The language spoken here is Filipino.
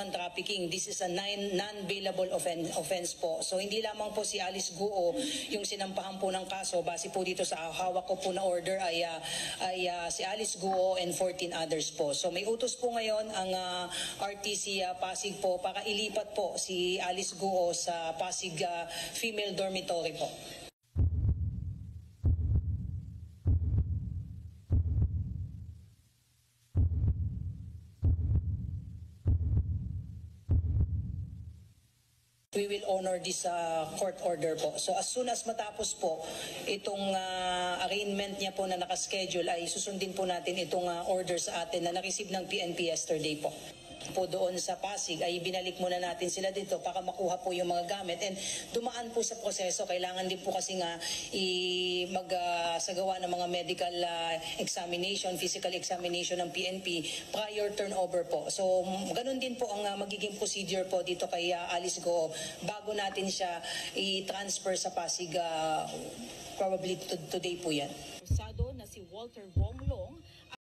human trafficking. This is a non-bailable offense po. So hindi lamang po si Alice Guo yung sinampahan po ng kaso. Base po dito sa hawak ko po na order ay si Alice Guo and 14 others po. So may utos po ngayon ang RTC Pasig po para ilipat po si Alice Guo sa Pasig Female Dormitory po. We will honor this court order po. So as soon as matapos po itong arraignment niya po na nakaschedule ay susundin po natin itong order sa atin na na-receive ng PNP yesterday po. Po doon sa Pasig ay binalik muna natin sila dito para makuha po yung mga gamit and dumaan po sa proseso. Kailangan din po kasi nga magsagawa ng mga medical examination, physical examination ng PNP prior turnover po. So ganun din po ang magiging procedure po dito kay Alice Guo bago natin siya i-transfer sa Pasig, probably today po yan. Na si Walter Wonglong